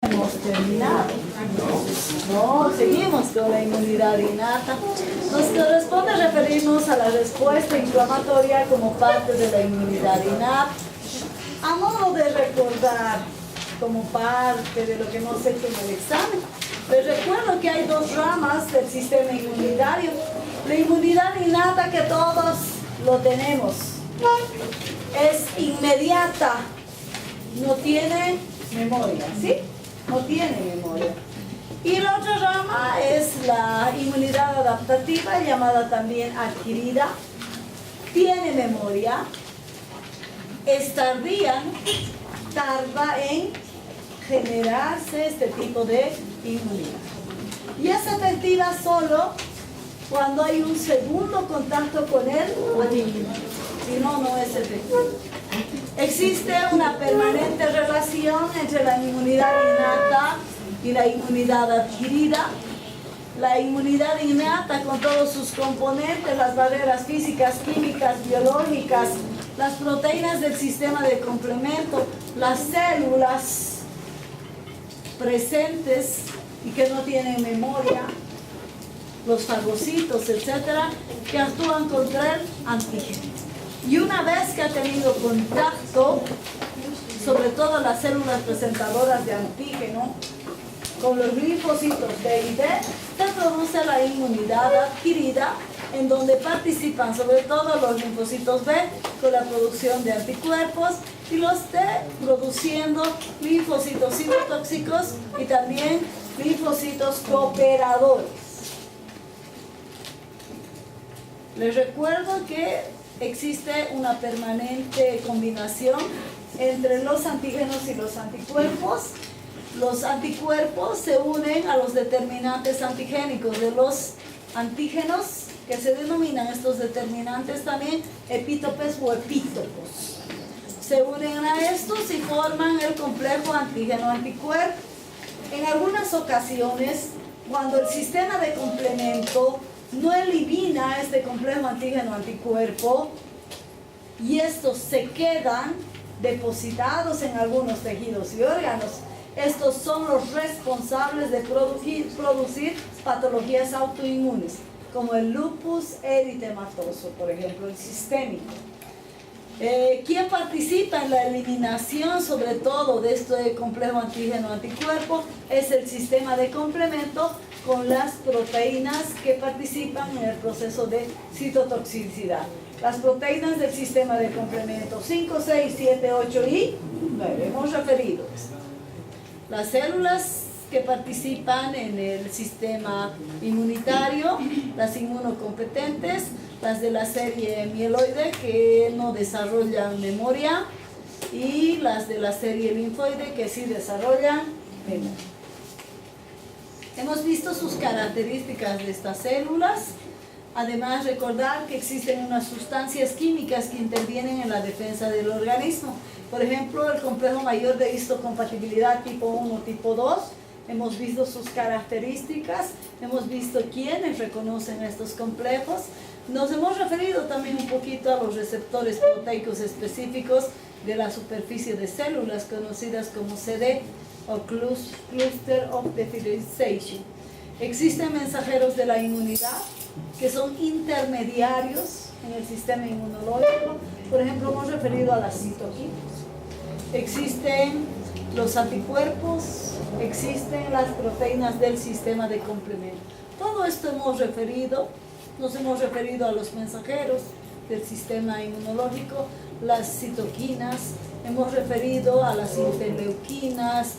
Hemos terminado. No, seguimos con la inmunidad innata. Nos corresponde referirnos a la respuesta inflamatoria como parte de la inmunidad innata. A modo de recordar, como parte de lo que hemos hecho en el examen, les recuerdo que hay dos ramas del sistema inmunitario. La inmunidad innata, que todos lo tenemos, es inmediata, no tiene memoria, ¿sí? No tiene memoria. Y la otra rama es la inmunidad adaptativa, llamada también adquirida. Tiene memoria, es tardía, tarda en generarse este tipo de inmunidad. Y es efectiva solo cuando hay un segundo contacto con el antígeno. Si no, no es efectiva. Existe una permanente relación entre la inmunidad innata y la inmunidad adquirida. La inmunidad innata, con todos sus componentes, las barreras físicas, químicas, biológicas, las proteínas del sistema de complemento, las células presentes y que no tienen memoria, los fagocitos, etcétera, que actúan contra el antígeno. Y una vez que ha tenido contacto, sobre todo las células presentadoras de antígeno, con los linfocitos B y D, se produce la inmunidad adquirida, en donde participan sobre todo los linfocitos B con la producción de anticuerpos y los T produciendo linfocitos citotóxicos y también linfocitos cooperadores. Les recuerdo que existe una permanente combinación entre los antígenos y los anticuerpos. Los anticuerpos se unen a los determinantes antigénicos de los antígenos, que se denominan estos determinantes también epítopes o epítopos. Se unen a estos y forman el complejo antígeno-anticuerpo. En algunas ocasiones, cuando el sistema de complemento no elimina este complejo antígeno-anticuerpo y estos se quedan depositados en algunos tejidos y órganos, estos son los responsables de producir patologías autoinmunes, como el lupus eritematoso, por ejemplo, el sistémico. ¿Quién participa en la eliminación, sobre todo, de este complejo antígeno-anticuerpo? Es el sistema de complemento con las proteínas que participan en el proceso de citotoxicidad. Las proteínas del sistema de complemento 5, 6, 7, 8 y 9, hemos referido. Las células que participan en el sistema inmunitario, las inmunocompetentes, las de la serie mieloide que no desarrollan memoria y las de la serie linfoide que sí desarrollan memoria. Hemos visto sus características de estas células. Además, recordar que existen unas sustancias químicas que intervienen en la defensa del organismo. Por ejemplo, el complejo mayor de histocompatibilidad tipo 1, tipo 2. Hemos visto sus características, hemos visto quiénes reconocen estos complejos. Nos hemos referido también un poquito a los receptores proteicos específicos de la superficie de células, conocidas como CD o Cluster of Differentiation. Existen mensajeros de la inmunidad que son intermediarios en el sistema inmunológico. Por ejemplo, hemos referido a las citoquinas. Existen los anticuerpos, existen las proteínas del sistema de complemento. Todo esto hemos referido, nos hemos referido a los mensajeros del sistema inmunológico, las citoquinas, hemos referido a las interleuquinas,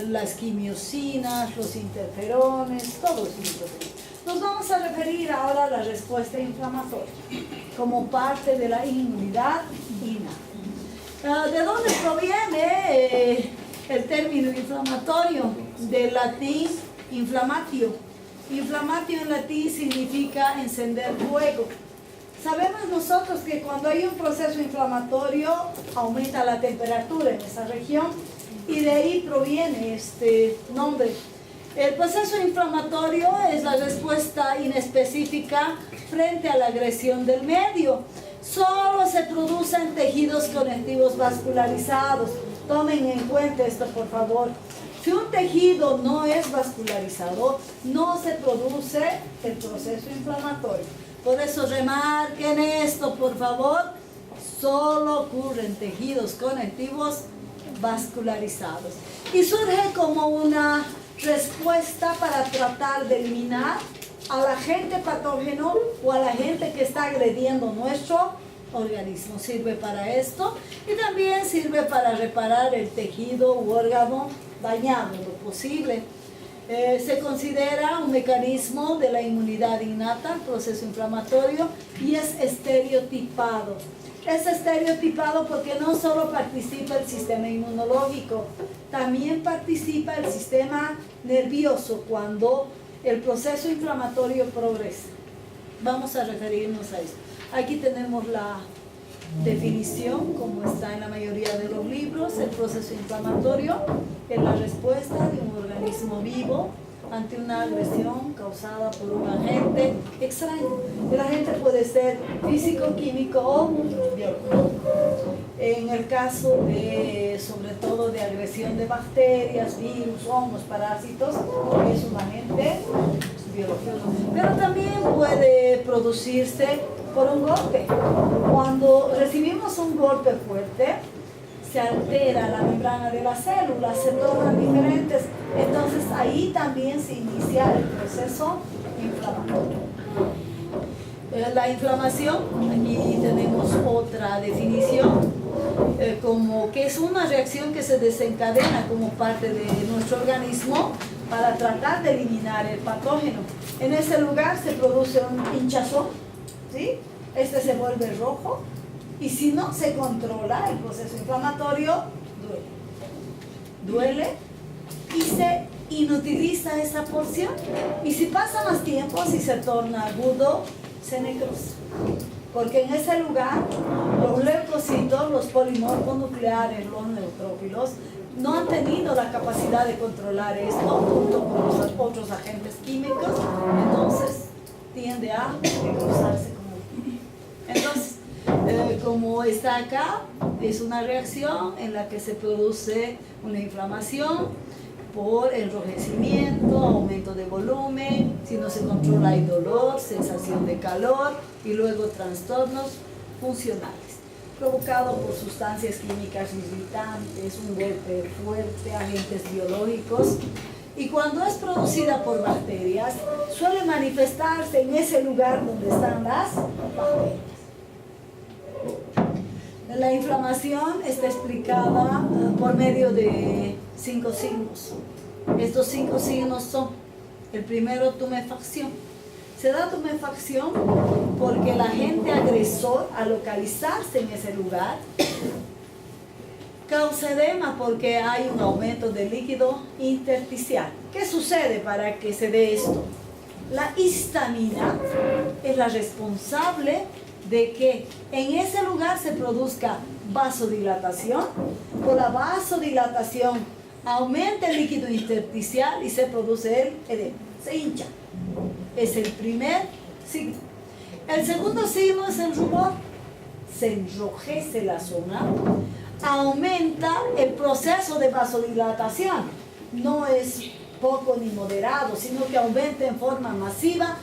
las quimiosinas, los interferones, todo esto. Nos vamos a referir ahora a la respuesta inflamatoria como parte de la inmunidad innata. ¿De dónde proviene el término inflamatorio? Del latín inflamatio. Inflamatio en latín significa encender fuego. Sabemos nosotros que cuando hay un proceso inflamatorio aumenta la temperatura en esa región y de ahí proviene este nombre. El proceso inflamatorio es la respuesta inespecífica frente a la agresión del medio. Solo se produce en tejidos conectivos vascularizados. Tomen en cuenta esto, por favor. Si un tejido no es vascularizado, no se produce el proceso inflamatorio. Por eso remarquen esto, por favor. Solo ocurre en tejidos conectivos vascularizados. Y surge como una respuesta para tratar de eliminar al agente patógeno o al agente que está agrediendo nuestro organismo. Sirve para esto y también sirve para reparar el tejido u órgano dañado en lo posible. Se considera un mecanismo de la inmunidad innata, proceso inflamatorio, y es estereotipado. Es estereotipado porque no solo participa el sistema inmunológico, también participa el sistema nervioso cuando el proceso inflamatorio progresa. Vamos a referirnos a esto. Aquí tenemos la definición, como está en la mayoría de los libros. El proceso inflamatorio es la respuesta de un organismo vivo ante una agresión causada por un agente extraño. El agente puede ser físico, químico o biológico. En el caso de, sobre todo, de agresión de bacterias, virus, hongos, parásitos, es un agente biológico. Pero también puede producirse por un golpe. Cuando recibimos un golpe fuerte, se altera la membrana de las células, se tornan diferentes. Entonces ahí también se inicia el proceso inflamatorio. La inflamación, aquí tenemos otra definición, como que es una reacción que se desencadena como parte de nuestro organismo para tratar de eliminar el patógeno. En ese lugar se produce un hinchazón, ¿sí? Este se vuelve rojo y si no se controla el proceso inflamatorio, duele y se inutiliza esa porción, y si pasa más tiempo, si se torna agudo, se necrosa, porque en ese lugar los leucocitos, los polimorfos nucleares, los neutrófilos, no han tenido la capacidad de controlar esto junto con los otros agentes químicos, entonces tiende a necrosarse. Entonces, como está acá, es una reacción en la que se produce una inflamación por enrojecimiento, aumento de volumen, si no se controla hay dolor, sensación de calor y luego trastornos funcionales, provocado por sustancias químicas irritantes, un golpe fuerte, agentes biológicos. Y cuando es producida por bacterias, suele manifestarse en ese lugar donde están las bacterias. La inflamación está explicada por medio de 5 signos. Estos 5 signos son: el primero, tumefacción. Se da tumefacción porque el agente agresor, al localizarse en ese lugar, causa edema porque hay un aumento del líquido intersticial. ¿Qué sucede para que se dé esto? La histamina es la responsable de que en ese lugar se produzca vasodilatación. Por la vasodilatación aumenta el líquido intersticial y se produce el edema, se hincha. Es el primer signo. El segundo signo es el rubor. Se enrojece la zona, aumenta el proceso de vasodilatación. No es poco ni moderado, sino que aumenta en forma masiva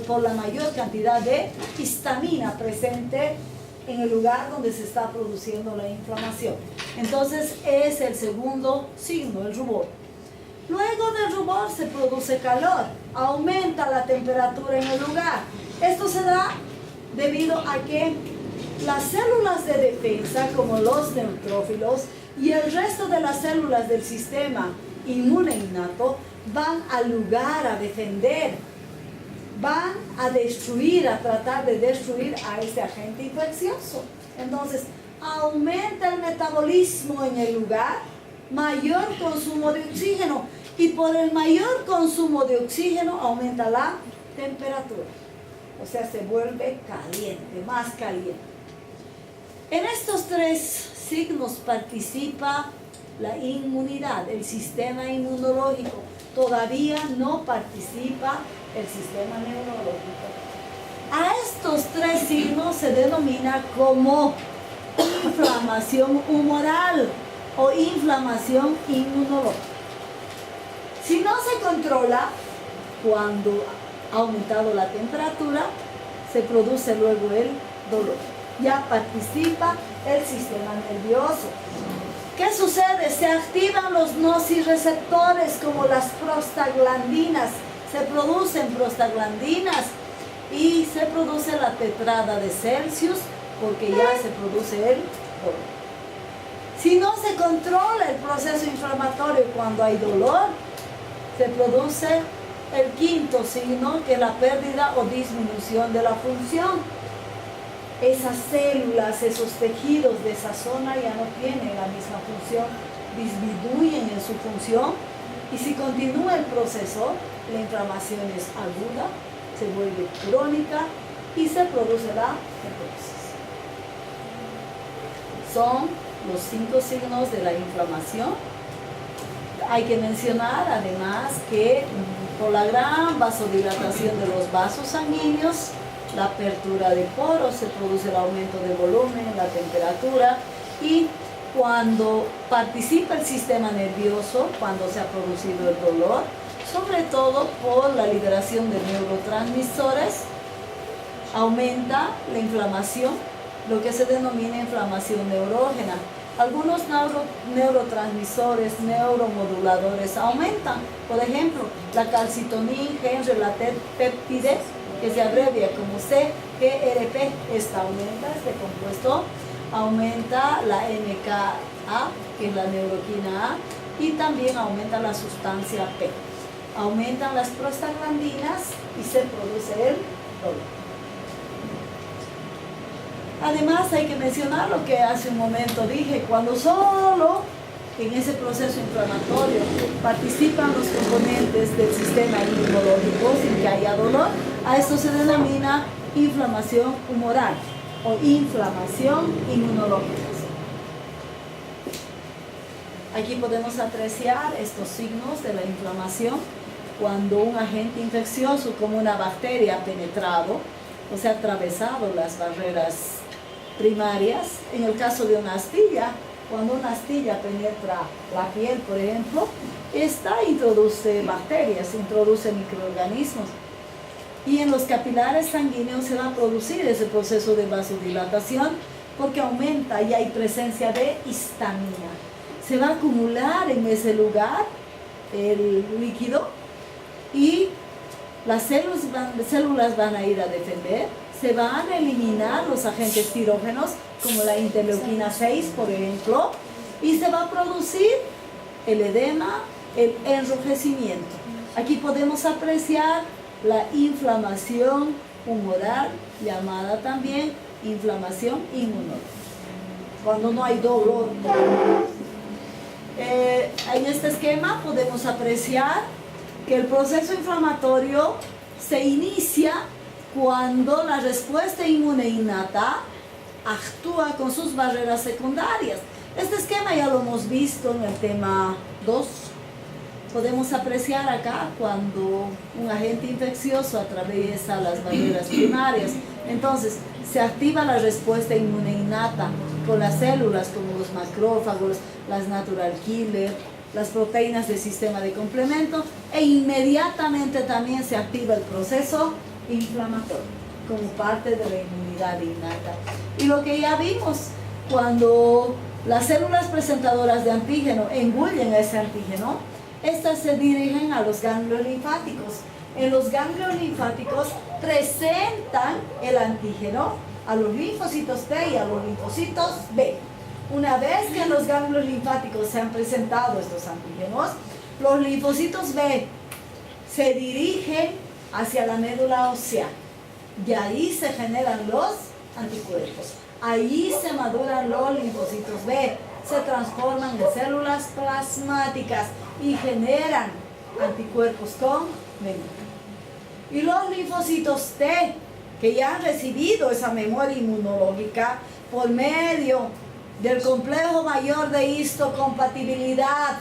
por la mayor cantidad de histamina presente en el lugar donde se está produciendo la inflamación. Entonces es el segundo signo, el rubor. Luego del rubor se produce calor, aumenta la temperatura en el lugar. Esto se da debido a que las células de defensa, como los neutrófilos y el resto de las células del sistema inmune innato, van al lugar a defender, van a destruir, a tratar de destruir a ese agente infeccioso. Entonces, aumenta el metabolismo en el lugar, mayor consumo de oxígeno, y por el mayor consumo de oxígeno aumenta la temperatura. O sea, se vuelve caliente, más caliente. En estos 3 signos participa la inmunidad, el sistema inmunológico. Todavía no participa el sistema neurológico. A estos 3 signos se denomina como inflamación humoral o inflamación inmunológica. Si no se controla, cuando ha aumentado la temperatura, se produce luego el dolor. Ya participa el sistema nervioso. ¿Qué sucede? Se activan los nociceptores como las prostaglandinas. Se producen prostaglandinas y se produce la tetrada de Celsius porque ya se produce el dolor. Si no se controla el proceso inflamatorio cuando hay dolor, se produce el quinto signo, que es la pérdida o disminución de la función. Esas células, esos tejidos de esa zona ya no tienen la misma función, disminuyen en su función, y si continúa el proceso, la inflamación es aguda, se vuelve crónica y se produce la necrosis. Son los 5 signos de la inflamación. Hay que mencionar además que por la gran vasodilatación de los vasos sanguíneos, la apertura de poros, se produce el aumento de volumen, la temperatura, y cuando participa el sistema nervioso, cuando se ha producido el dolor, sobre todo por la liberación de neurotransmisores, aumenta la inflamación, lo que se denomina inflamación neurógena. Algunos neurotransmisores, neuromoduladores aumentan. Por ejemplo, la calcitonina G-related peptide, que se abrevia como CGRP, esta aumenta, este compuesto aumenta la NK-A, que es la neuroquina A, y también aumenta la sustancia P. Aumentan las prostaglandinas y se produce el dolor. Además hay que mencionar lo que hace un momento dije, cuando solo en ese proceso inflamatorio participan los componentes del sistema inmunológico sin que haya dolor, a esto se denomina inflamación humoral o inflamación inmunológica. Aquí podemos apreciar estos signos de la inflamación cuando un agente infeccioso como una bacteria ha penetrado, o sea, ha atravesado las barreras primarias. En el caso de una astilla, cuando una astilla penetra la piel, por ejemplo, esta introduce bacterias, introduce microorganismos. Y en los capilares sanguíneos se va a producir ese proceso de vasodilatación porque aumenta y hay presencia de histamina. Se va a acumular en ese lugar el líquido y las células van a ir a defender. Se van a eliminar los agentes pirógenos como la interleuquina 6, por ejemplo, y se va a producir el edema, el enrojecimiento. Aquí podemos apreciar la inflamación humoral, llamada también inflamación inmunológica, cuando no hay dolor. En este esquema podemos apreciar que el proceso inflamatorio se inicia cuando la respuesta inmune innata actúa con sus barreras secundarias. Este esquema ya lo hemos visto en el tema 2. Podemos apreciar acá cuando un agente infeccioso atraviesa las barreras primarias. Entonces, se activa la respuesta inmune innata con las células como los macrófagos, las natural killer, las proteínas del sistema de complemento, e inmediatamente también se activa el proceso inflamatorio como parte de la inmunidad innata. Y lo que ya vimos, cuando las células presentadoras de antígeno engullen ese antígeno, estas se dirigen a los ganglios linfáticos. En los ganglios linfáticos presentan el antígeno a los linfocitos T y a los linfocitos B. Una vez que en los ganglios linfáticos se han presentado estos antígenos, los linfocitos B se dirigen hacia la médula ósea y ahí se generan los anticuerpos. Ahí se maduran los linfocitos B, se transforman en células plasmáticas y generan anticuerpos con memoria. Y los linfocitos T, que ya han recibido esa memoria inmunológica por medio del complejo mayor de histocompatibilidad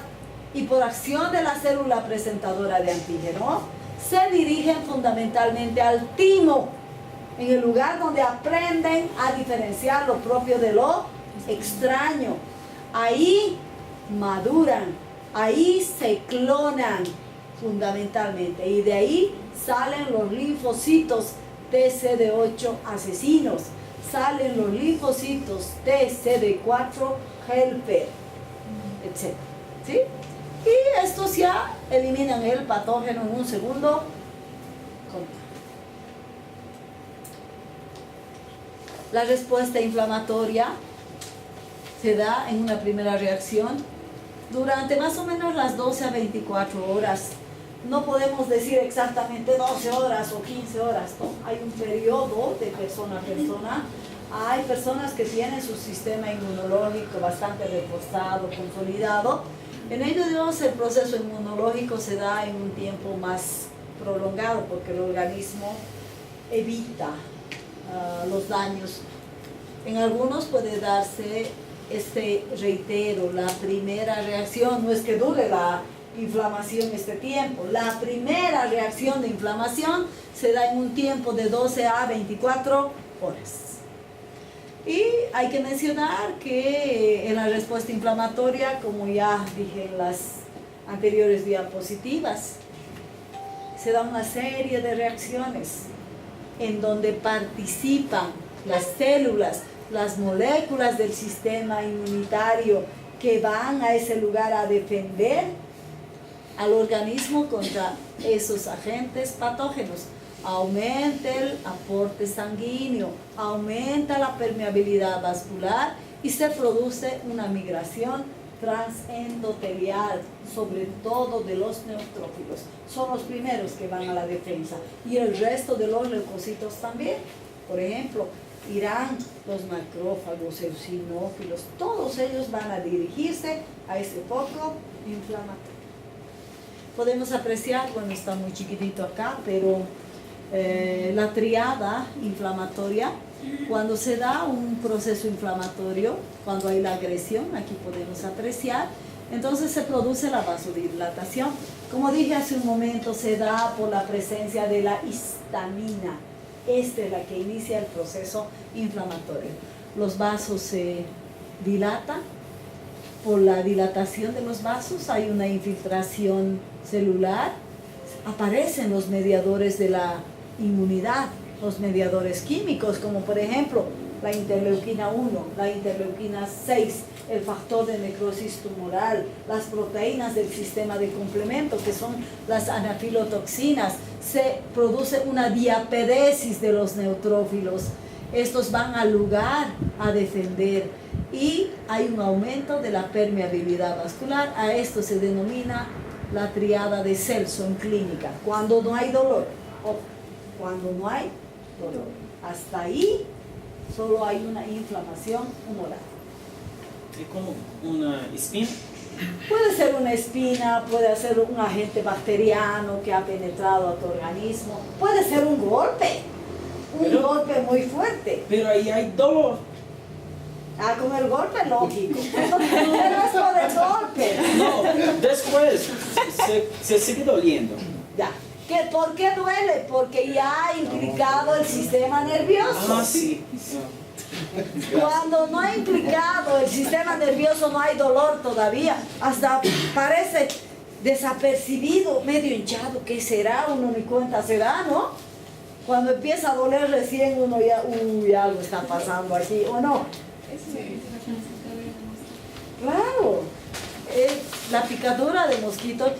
y por acción de la célula presentadora de antígeno, se dirigen fundamentalmente al timo, en el lugar donde aprenden a diferenciar lo propio de lo extraño. Ahí maduran, ahí se clonan fundamentalmente. Y de ahí salen los linfocitos TCD8 asesinos, salen los linfocitos TCD4 helper, etc. ¿Sí? Y estos ya eliminan el patógeno en un segundo contacto. La respuesta inflamatoria se da en una primera reacción durante más o menos las 12 a 24 horas. No podemos decir exactamente 12 horas o 15 horas, ¿no? Hay un periodo de persona a persona. Hay personas que tienen su sistema inmunológico bastante reforzado, consolidado. En ellos, digamos, el proceso inmunológico se da en un tiempo más prolongado porque el organismo evita los daños. En algunos puede darse, reitero, la primera reacción, no es que dure la inflamación este tiempo, la primera reacción de inflamación se da en un tiempo de 12 a 24 horas. Y hay que mencionar que en la respuesta inflamatoria, como ya dije en las anteriores diapositivas, se da una serie de reacciones en donde participan las células, las moléculas del sistema inmunitario que van a ese lugar a defender al organismo contra esos agentes patógenos. Aumenta el aporte sanguíneo, aumenta la permeabilidad vascular y se produce una migración transendotelial, sobre todo de los neutrófilos. Son los primeros que van a la defensa y el resto de los leucocitos también. Por ejemplo, irán los macrófagos, eosinófilos, todos ellos van a dirigirse a ese foco inflamatorio. Podemos apreciar, bueno, está muy chiquitito acá, pero la triada inflamatoria, cuando se da un proceso inflamatorio, cuando hay la agresión, aquí podemos apreciar, entonces se produce la vasodilatación. Como dije hace un momento, se da por la presencia de la histamina. Esta es la que inicia el proceso inflamatorio. Los vasos se dilatan. Por la dilatación de los vasos hay una infiltración celular. Aparecen los mediadores de la inmunidad, los mediadores químicos, como por ejemplo la interleuquina 1, la interleuquina 6, el factor de necrosis tumoral, las proteínas del sistema de complemento, que son las anafilotoxinas. Se produce una diapedesis de los neutrófilos. Estos van al lugar a defender y hay un aumento de la permeabilidad vascular. A esto se denomina la triada de Celso en clínica, cuando no hay dolor. Cuando no hay dolor. Hasta ahí solo hay una inflamación humoral. ¿Es como una espina? Puede ser una espina, puede ser un agente bacteriano que ha penetrado a tu organismo, puede ser un golpe, golpe muy fuerte. Pero ahí hay dolor. Ah, con el golpe lógico. Pero es por el golpe. No, después se sigue doliendo. Ya. ¿Por qué duele? Porque ya ha implicado el sistema nervioso. Ah, sí. Cuando no ha implicado el sistema nervioso no hay dolor todavía. Hasta parece desapercibido, medio hinchado. ¿Qué será? Uno ni cuenta se da, ¿no? Cuando empieza a doler recién uno ya, algo está pasando aquí, ¿o no? Claro. La picadura de mosquito,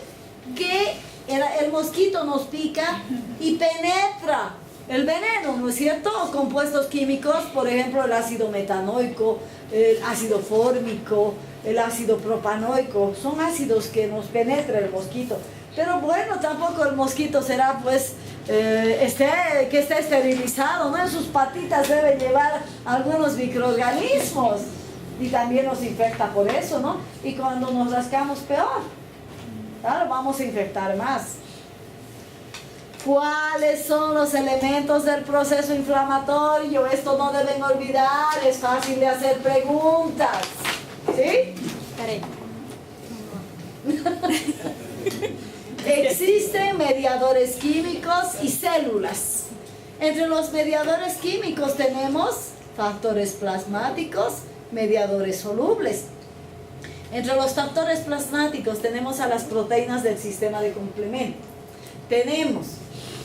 el mosquito nos pica y penetra el veneno, ¿no es cierto? Compuestos químicos, por ejemplo, el ácido metanoico, el ácido fórmico, el ácido propanoico, son ácidos que nos penetra el mosquito. Pero bueno, tampoco el mosquito será, pues, que esté esterilizado, ¿no? En sus patitas debe llevar algunos microorganismos y también nos infecta por eso, ¿no? Y cuando nos rascamos, peor. Claro, vamos a infectar más. ¿Cuáles son los elementos del proceso inflamatorio? Esto no deben olvidar, es fácil de hacer preguntas. ¿Sí? Existen mediadores químicos y células. Entre los mediadores químicos tenemos factores plasmáticos, mediadores solubles. Entre los factores plasmáticos tenemos a las proteínas del sistema de complemento. Tenemos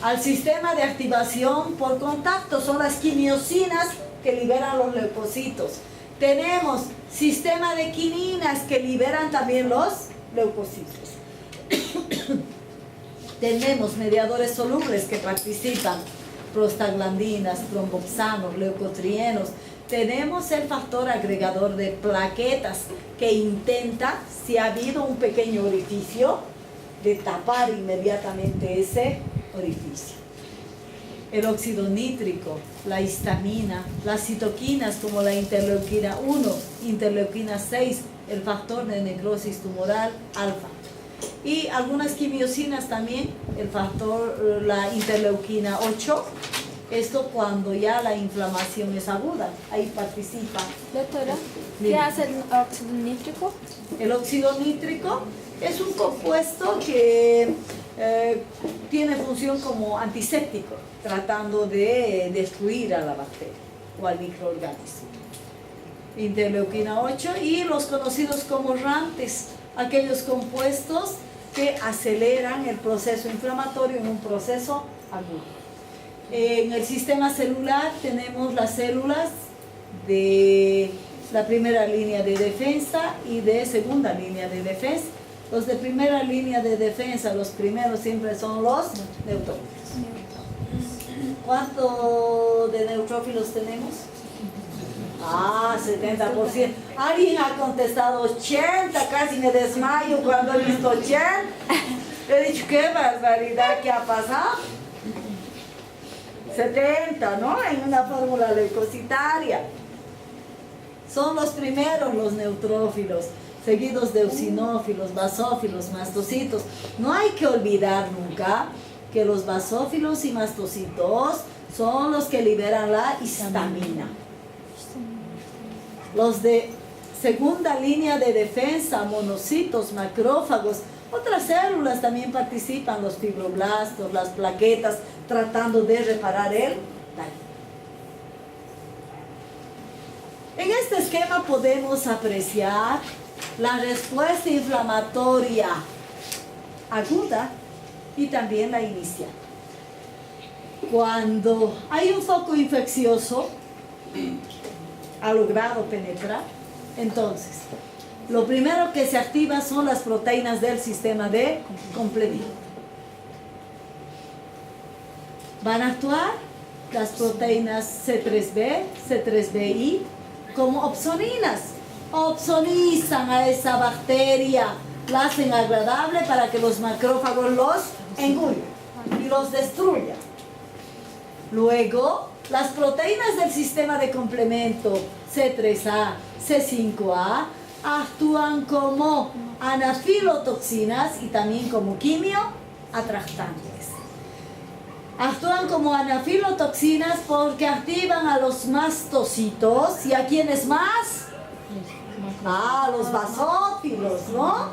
al sistema de activación por contacto, son las quimiosinas que liberan los leucocitos. Tenemos sistema de quininas que liberan también los leucocitos. Tenemos mediadores solubles que participan, prostaglandinas, tromboxanos, leucotrienos. Tenemos el factor agregador de plaquetas que intenta, si ha habido un pequeño orificio, de tapar inmediatamente ese orificio. El óxido nítrico, la histamina, las citoquinas como la interleuquina 1, interleuquina 6, el factor de necrosis tumoral alfa. Y algunas quimiosinas también, el factor, la interleuquina 8, esto cuando ya la inflamación es aguda, ahí participa. Doctora, ¿qué hace el óxido nítrico? El óxido nítrico es un compuesto que tiene función como antiséptico, tratando de destruir a la bacteria o al microorganismo. Interleuquina 8 y los conocidos como RANTES, aquellos compuestos que aceleran el proceso inflamatorio en un proceso agudo. En el sistema celular tenemos las células de la primera línea de defensa y de segunda línea de defensa. Los de primera línea de defensa, los primeros siempre son los neutrófilos. ¿Cuánto de neutrófilos tenemos? 70%. Alguien ha contestado 80, casi me desmayo cuando he visto 80. He dicho, qué barbaridad, ¿qué ha pasado? 70, ¿no? En una fórmula leucocitaria. Son los primeros los neutrófilos, seguidos de eosinófilos, basófilos, mastocitos. No hay que olvidar nunca que los basófilos y mastocitos son los que liberan la histamina. Los de segunda línea de defensa, monocitos, macrófagos, otras células también participan, los fibroblastos, las plaquetas, tratando de reparar el daño. En este esquema podemos apreciar la respuesta inflamatoria aguda y también la inicial. Cuando hay un foco infeccioso, ha logrado penetrar, entonces, lo primero que se activa son las proteínas del sistema de complemento. Van a actuar las proteínas C3b, C3bi, como opsoninas. Opsonizan a esa bacteria, la hacen agradable para que los macrófagos los engullan y los destruyan. Luego, las proteínas del sistema de complemento C3a, C5a actúan como anafilotoxinas y también como quimioatractantes. Actúan como anafilotoxinas porque activan a los mastocitos y a quienes más, a los basófilos, ¿no?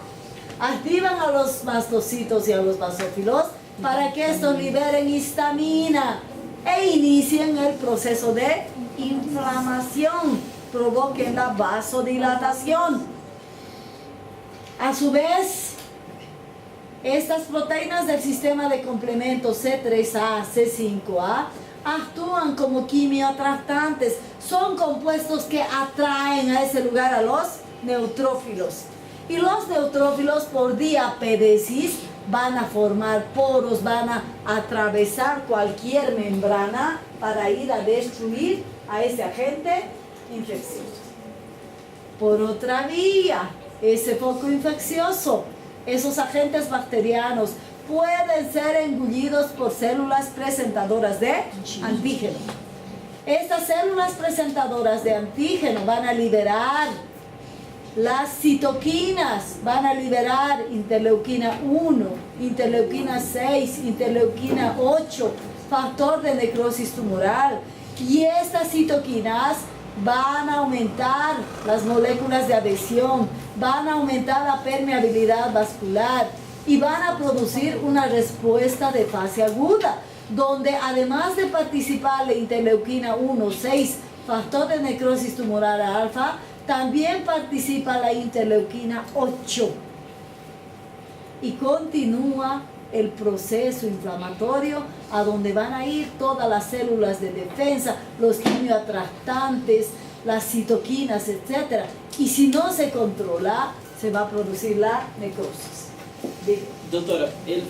Activan a los mastocitos y a los basófilos para que estos liberen histamina e inicien el proceso de inflamación, provoquen la vasodilatación. A su vez, estas proteínas del sistema de complemento C3a, C5a actúan como quimioatractantes. Son compuestos que atraen a ese lugar a los neutrófilos. Y los neutrófilos por diapédesis van a formar poros, van a atravesar cualquier membrana para ir a destruir a ese agente infeccioso. Por otra vía, ese foco infeccioso, esos agentes bacterianos pueden ser engullidos por células presentadoras de antígeno. Estas células presentadoras de antígeno van a liberar las citoquinas, van a liberar interleuquina 1, interleuquina 6, interleuquina 8, factor de necrosis tumoral. Y estas citoquinas van a aumentar las moléculas de adhesión, van a aumentar la permeabilidad vascular y van a producir una respuesta de fase aguda, donde además de participar la interleuquina 1, 6, factor de necrosis tumoral alfa, También participa la interleuquina 8 y continúa el proceso inflamatorio a donde van a ir todas las células de defensa, los quimioatractantes, las citoquinas, etc. Y si no se controla, se va a producir la necrosis. Doctora, el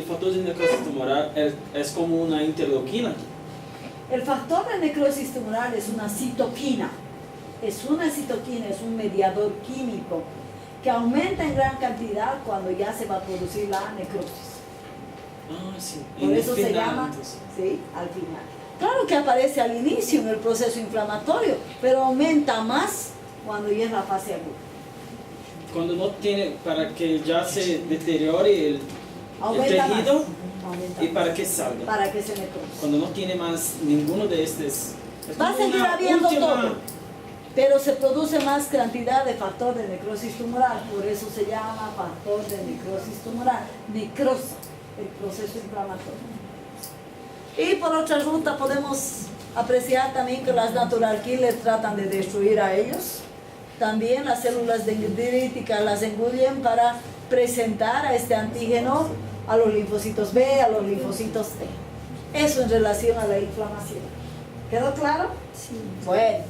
factor de necrosis tumoral es como una interleuquina. El factor de necrosis tumoral es una citoquina. Es un mediador químico que aumenta en gran cantidad cuando ya se va a producir la necrosis. Ah, sí. Por eso se llama, sí, al final. Claro que aparece al inicio en el proceso inflamatorio, pero aumenta más cuando ya es la fase aguda. Cuando no tiene, para que ya se deteriore el tejido y para que salga. Para que se necrose. Cuando no tiene más ninguno de estos. Va a seguir habiendo todo, pero se produce más cantidad de factor de necrosis tumoral, por eso se llama factor de necrosis tumoral, necrosa, el proceso inflamatorio. Y por otra ruta podemos apreciar también que las natural killers tratan de destruir a ellos. También las células dendríticas las engullen para presentar a este antígeno a los linfocitos B, a los linfocitos T. Eso en relación a la inflamación. ¿Quedó claro? Sí. Bueno,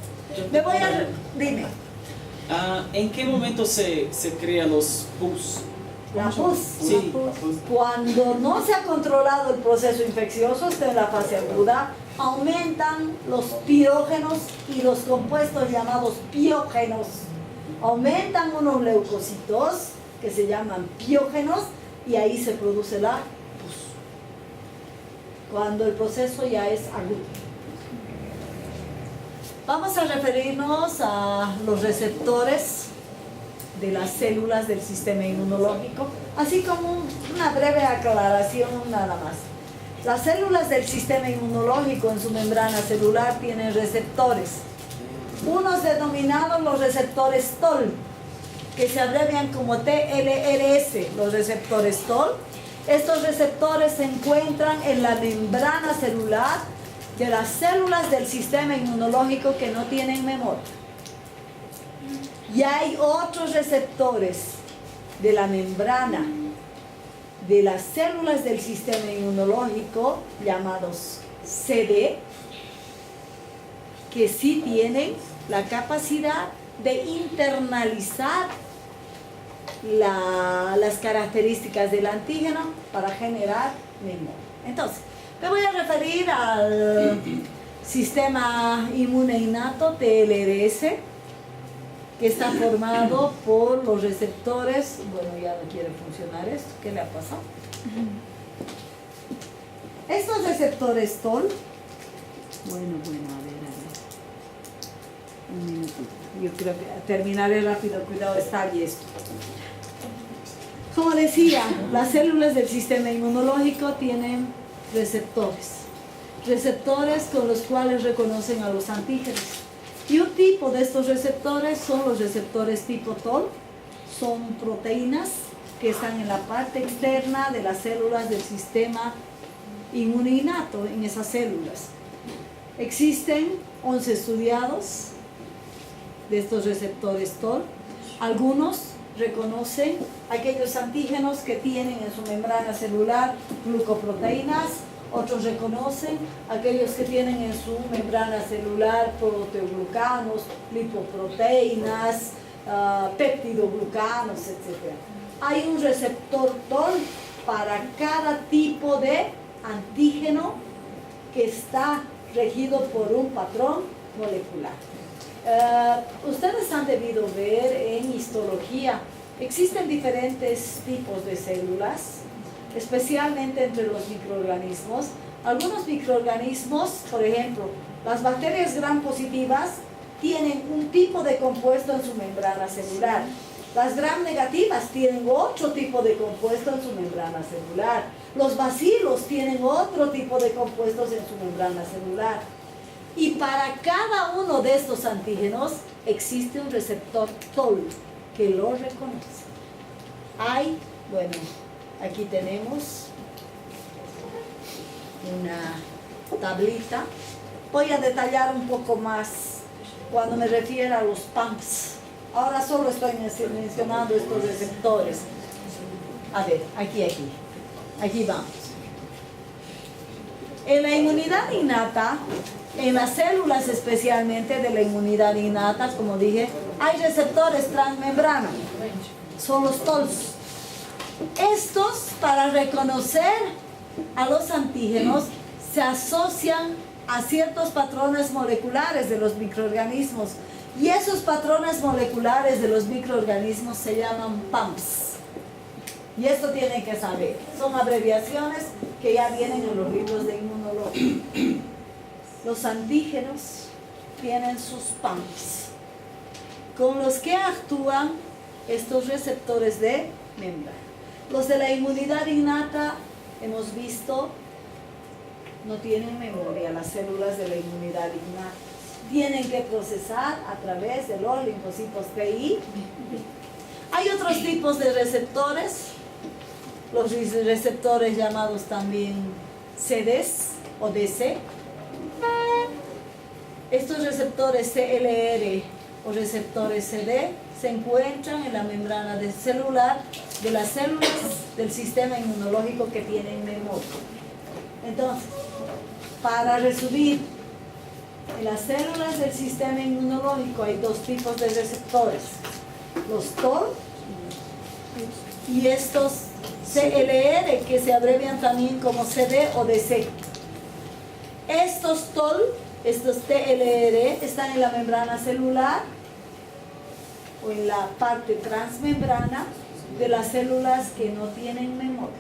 me voy a... Dime. ¿En qué momento se crean los PUS? La pus. Sí. Cuando no se ha controlado el proceso infeccioso, está en la fase aguda, aumentan los pirógenos y los compuestos llamados piógenos. Aumentan unos leucocitos que se llaman piógenos y ahí se produce la pus. Cuando el proceso ya es agudo. Vamos a referirnos a los receptores de las células del sistema inmunológico, así como una breve aclaración nada más. Las células del sistema inmunológico en su membrana celular tienen receptores, unos denominados los receptores TOL, que se abrevian como TLRS, los receptores TOL. Estos receptores se encuentran en la membrana celular de las células del sistema inmunológico que no tienen memoria. Y hay otros receptores de la membrana de las células del sistema inmunológico llamados CD, que sí tienen la capacidad de internalizar las características del antígeno para generar memoria. Entonces, me voy a referir al sistema inmune innato, TLRS, que está formado por los receptores. Bueno, ya no quiere funcionar esto. ¿Qué le ha pasado? Estos receptores TOL. Bueno, a ver. Un minutito. Yo creo que terminaré rápido. Cuidado, está allí esto. Como decía, las células del sistema inmunológico tienen receptores. Receptores con los cuales reconocen a los antígenos. Y un tipo de estos receptores son los receptores tipo TOL. Son proteínas que están en la parte externa de las células del sistema inmune innato, en esas células. Existen 11 estudiados de estos receptores TOL. Algunos reconocen aquellos antígenos que tienen en su membrana celular glucoproteínas. Otros reconocen aquellos que tienen en su membrana celular proteoglucanos, lipoproteínas, peptidoglucanos, etc. Hay un receptor TOL para cada tipo de antígeno que está regido por un patrón molecular. Ustedes han debido ver en histología, existen diferentes tipos de células, especialmente entre los microorganismos. Algunos microorganismos, por ejemplo, las bacterias gram positivas tienen un tipo de compuesto en su membrana celular. Las gram negativas tienen otro tipo de compuesto en su membrana celular. Los bacilos tienen otro tipo de compuestos en su membrana celular. Y para cada uno de estos antígenos existe un receptor TOL que lo reconoce. Bueno, aquí tenemos una tablita. Voy a detallar un poco más cuando me refiero a los PAMPs. Ahora solo estoy mencionando estos receptores. A ver, aquí vamos. En la inmunidad innata, en las células especialmente de la inmunidad innata, como dije, hay receptores transmembrana, son los TOLs. Estos, para reconocer a los antígenos, se asocian a ciertos patrones moleculares de los microorganismos, y esos patrones moleculares de los microorganismos se llaman PAMPs. Y esto tienen que saber, son abreviaciones que ya vienen en los libros de inmunología. Los antígenos tienen sus PAMPs, con los que actúan estos receptores de membrana. Los de la inmunidad innata, hemos visto, no tienen memoria. Las células de la inmunidad innata tienen que procesar a través de los linfocitos TI. Hay otros tipos de receptores, los receptores llamados también CDs o DC. Estos receptores CLR o receptores CD se encuentran en la membrana celular de las células del sistema inmunológico que tienen memoria. Entonces, para resumir, en las células del sistema inmunológico hay dos tipos de receptores, los TOL y estos CLR, que se abrevian también como CD o DC. Estos TOL, estos TLR, están en la membrana celular o en la parte transmembrana de las células que no tienen memoria,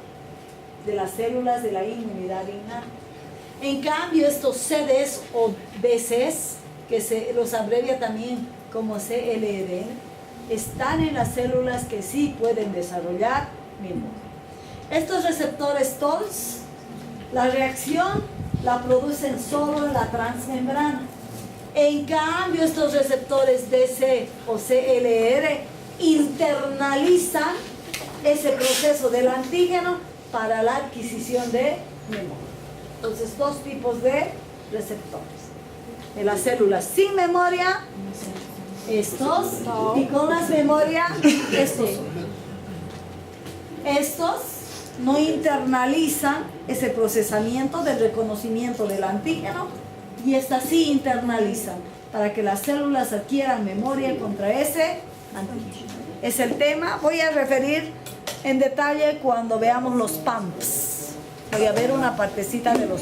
de las células de la inmunidad innata. En cambio, estos CDs o DCs, que se los abrevia también como CLR, están en las células que sí pueden desarrollar memoria. Estos receptores TOLs, la reacción la producen solo en la transmembrana. En cambio, estos receptores DC o CLR internalizan ese proceso del antígeno para la adquisición de memoria. Entonces, dos tipos de receptores. En las células sin memoria, estos, y con las memorias, estos. Estos no internalizan ese procesamiento del reconocimiento del antígeno, y estas sí internalizan para que las células adquieran memoria contra ese antígeno. Es el tema. Voy a referir en detalle cuando veamos los PAMPs. Voy a ver una partecita de los